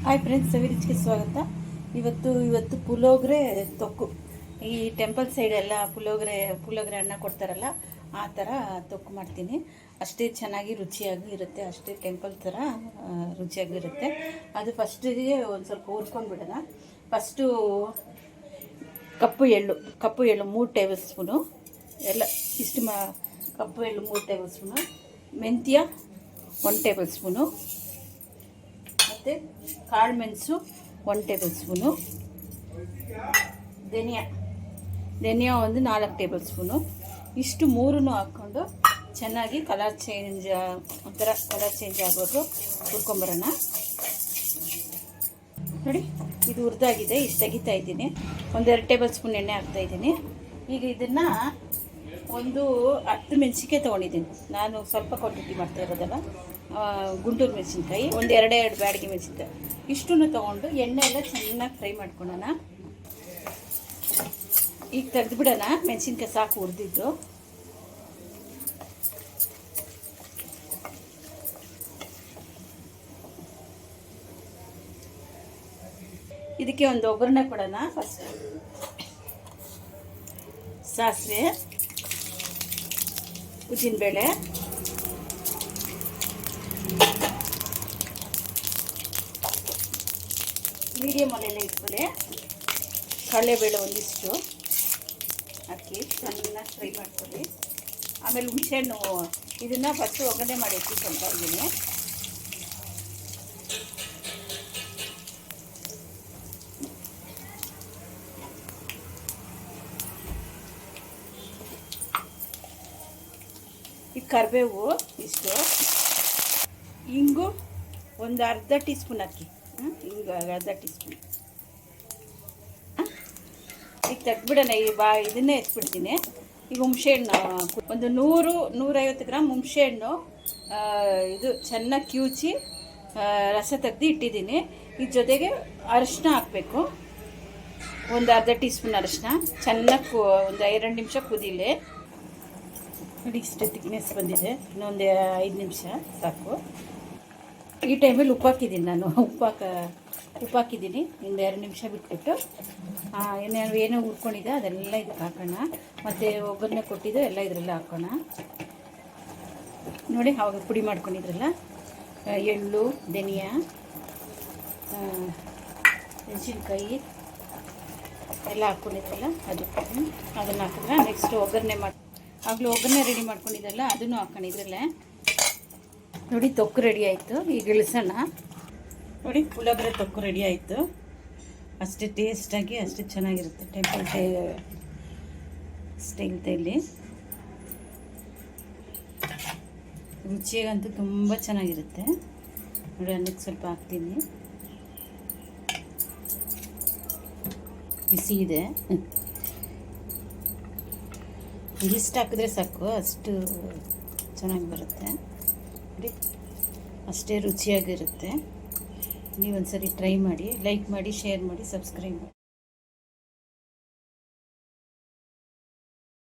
Hi friends, ಸವಿರುಚಿಗೆ ಸ್ವಾಗತ. ಇವತ್ತು ಪುಳಿಯೋಗರೆ ತೊಕ್ಕು. ಈ ಟೆಂಪಲ್ ಸೈಡ್ ಎಲ್ಲ ಪುಳಿಯೋಗರೆ ಅನ್ನ ಕೊಡ್ತಾರಲ್ಲ, ಆ ಥರ ತೊಕ್ಕು ಮಾಡ್ತೀನಿ. ಅಷ್ಟೇ ಚೆನ್ನಾಗಿ ರುಚಿಯಾಗಿ ಇರುತ್ತೆ, ಅಷ್ಟೇ ಟೆಂಪಲ್ ಥರ ರುಚಿಯಾಗಿರುತ್ತೆ. ಅದು ಫಸ್ಟಿಗೆ ಒಂದು ಸ್ವಲ್ಪ ಹುರ್ಕೊಂಡ್ಬಿಡೋಣ. ಫಸ್ಟು ಕಪ್ಪು ಎಳ್ಳು 3 ಟೇಬಲ್ ಸ್ಪೂನು, ಎಲ್ಲ ಇಷ್ಟು ಕಪ್ಪು ಎಳ್ಳು 3 ಟೇಬಲ್ ಸ್ಪೂನು, ಮೆಂತ್ಯ 1 ಟೇಬಲ್ ಸ್ಪೂನು, ಮತ್ತು ಕಾಳು ಮೆಣಸು 1 ಟೇಬಲ್ ಸ್ಪೂನು, ಧನಿಯಾ ಒಂದು 4 ಟೇಬಲ್ ಸ್ಪೂನು. ಇಷ್ಟು ಮೂರನ್ನು ಹಾಕ್ಕೊಂಡು ಚೆನ್ನಾಗಿ ಕಲರ್ ಚೇಂಜ್ ಆಗೋದು ಹುರ್ಕೊಂಬರೋಣ. ನೋಡಿ, ಇದು ಹುರಿದಾಗಿದೆ. ಇದು ತೆಗಿತಾ ಇದ್ದೀನಿ. 1-2 ಟೇಬಲ್ ಸ್ಪೂನ್ ಎಣ್ಣೆ ಹಾಕ್ತಾಯಿದ್ದೀನಿ. ಈಗ ಇದನ್ನು ಒಂದು 10 ಮೆಣಸಿನ್ಕಾಯಿ ತೊಗೊಂಡಿದ್ದೀನಿ. ನಾನು ಸ್ವಲ್ಪ ಕ್ವಾಂಟಿಟಿ ಮಾಡ್ತಾ ಇರೋದಲ್ಲ, ಗುಂಟೂರು ಮೆಣಸಿನ್ಕಾಯಿ, ಒಂದು 2 ಬ್ಯಾಡಗಿ ಮೆಣಸಿನ್ಕಾಯಿ, ಇಷ್ಟನ್ನು ತೊಗೊಂಡು ಎಣ್ಣೆ ಎಲ್ಲ ಚೆನ್ನಾಗಿ ಫ್ರೈ ಮಾಡ್ಕೊಳ್ಳೋಣ. ಈಗ ತೆಗೆದುಬಿಡೋಣ. ಮೆಣಸಿನ್ಕಾಯಿ ಸಾಕು ಹುರಿದಿದ್ದು. ಇದಕ್ಕೆ ಒಂದು ಒಗ್ಗರಣೆ ಕೊಡೋಣ. ಫಸ್ಟ್ ಸಾಸಿವೆ, ಉದ್ದಿನಬೇಳೆ, ಮೀಡಿಯಮ್ ಅಲ್ಲೆಲ್ಲ ಇಟ್ಕೊಳ್ಳಿ. ಕಡಲೆಬೇಳೆ ಒಂದಿಷ್ಟು ಹಾಕಿ ಚೆನ್ನಾಗಿ ಫ್ರೈ ಮಾಡ್ಕೊಳ್ಳಿ. ಆಮೇಲೆ ಹುಣಸೆಹಣ್ಣು ಇದನ್ನು ಫಸ್ಟು ಒಗ್ಗರಣೆ ಮಾಡಿ ಇಟ್ಕೊಂತ ಇದ್ದೀನಿ. ಈ ಕರಿಬೇವು ಇಷ್ಟು, ಇಂಗು ಒಂದು ಅರ್ಧ ಟೀ ಸ್ಪೂನ್ ಹಾಕಿ. ಹಿಂಗೆ ಅರ್ಧ ಟೀ ಸ್ಪೂನ್. ಈಗ ತೆಗ್ದುಬಿಡೋಣ. ಇದನ್ನೇ ಎತ್ಬಿಡ್ತೀನಿ. ಈಗ ಹುಣಸೆಹಣ್ಣು ಒಂದು 100-150 ಗ್ರಾಮ್ ಹುಣಸೆಹಣ್ಣು ಇದು ಚೆನ್ನಾಗಿ ಕಿವುಚಿ ರಸ ತೆಗ್ದು ಇಟ್ಟಿದ್ದೀನಿ. ಇದ್ರ ಜೊತೆಗೆ ಅರಿಶಿನ ಹಾಕಬೇಕು. ಒಂದು ಅರ್ಧ ಟೀ ಸ್ಪೂನ್ ಅರಿಶಿನ. ಚೆನ್ನಾಗಿ ಒಂದು 2 ನಿಮಿಷ ಕುದೀಲಿ. ನೋಡಿ, ಇಷ್ಟು ತಿಕ್ನೆಸ್ ಬಂದಿದೆ. ಇನ್ನೊಂದು 5 ನಿಮಿಷ ಸಾಕು. ಈ ಟೈಮಲ್ಲಿ ಉಪ್ಪು ಹಾಕಿದ್ದೀನಿ. ನಾನು ಉಪ್ಪು ಹಾಕಿದ್ದೀನಿ. ಒಂದು 2 ನಿಮಿಷ ಬಿಟ್ಬಿಟ್ಟು ಏನೋ ಹುರ್ಕೊಂಡಿದ್ದೆ ಅದೆಲ್ಲ ಇದಕ್ಕೆ ಹಾಕೋಣ. ಮತ್ತು ಒಗ್ಗರಣೆ ಕೊಟ್ಟಿದ್ದು ಎಲ್ಲ ಇದರೆಲ್ಲ ಹಾಕೋಣ. ನೋಡಿ, ಆವಾಗ ಪುಡಿ ಮಾಡ್ಕೊಂಡಿದ್ರಲ್ಲ, ಎಳ್ಳು, ಧನಿಯಾ, ಮೆಣಸಿನ್ಕಾಯಿ ಎಲ್ಲ ಹಾಕ್ಕೊಂಡಿದ್ರಲ್ಲ, ಅದನ್ನು ಹಾಕಿದ್ರೆ ನೆಕ್ಸ್ಟ್ ಒಗ್ಗರಣೆ ಆಗಲೂ ಒಗ್ಗರಣೆ ರೆಡಿ ಮಾಡ್ಕೊಂಡಿದ್ದಲ್ಲ, ಅದನ್ನು ಹಾಕೊಂಡಿದ್ರಲ್ಲೇ. ನೋಡಿ, ತೊಕ್ಕು ರೆಡಿ ಆಯಿತು. ಈಗ ಇಳಿಸೋಣ. ನೋಡಿ, ಪುಳಿಯೋಗರೆ ತೊಕ್ಕು ರೆಡಿ ಆಯಿತು. ಅಷ್ಟೇ ಟೇಸ್ಟಾಗಿ ಅಷ್ಟೇ ಚೆನ್ನಾಗಿರುತ್ತೆ. ಟೆಂಪಲ್ ಸ್ಟೈಲ್ ರುಚಿಯಾಗಂತೂ ತುಂಬ ಚೆನ್ನಾಗಿರುತ್ತೆ. ನೋಡಿ, ಅನ್ನಕ್ಕೆ ಸ್ವಲ್ಪ ಹಾಕ್ತೀನಿ. ಬಿಸಿ ಇದೆ. ಇದಿಷ್ಟು ಹಾಕಿದ್ರೆ ಸಾಕು, ಅಷ್ಟು ಚೆನ್ನಾಗಿ ಬರುತ್ತೆ. ನೋಡಿ, ಅಷ್ಟೇ ರುಚಿಯಾಗಿರುತ್ತೆ. ನೀವೊಂದ್ಸರಿ ಟ್ರೈ ಮಾಡಿ, ಲೈಕ್ ಮಾಡಿ, ಶೇರ್ ಮಾಡಿ, ಸಬ್ಸ್ಕ್ರೈಬ್ ಮಾಡಿ.